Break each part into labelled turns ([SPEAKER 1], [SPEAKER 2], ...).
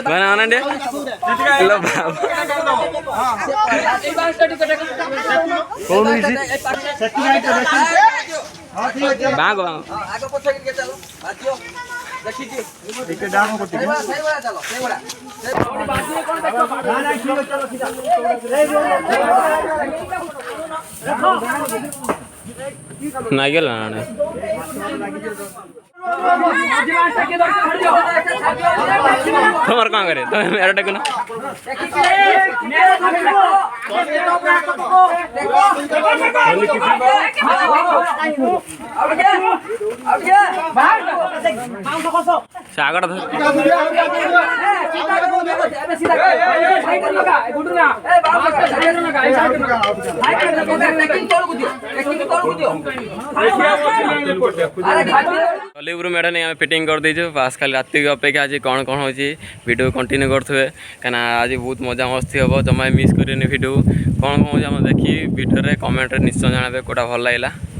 [SPEAKER 1] mana mana dia lo bang bang ना गेला ना तुम्हार कहाँ करे तो मेरा टेको ना सागर कलिपुर मेढ़ नहीं आम फिटिंग कर दीचु बास खाली रात की अपेक्षा आज कौन कौन हो वीडियो कंटिन्यू करेंगे कहीं आज बहुत मजा मस्ती हम जमा मिस करें वीडियो कौन कौन हो देखी वीडियो कमेंट निश्चय जानवे कौटा भल लगे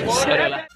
[SPEAKER 2] Sorry lah.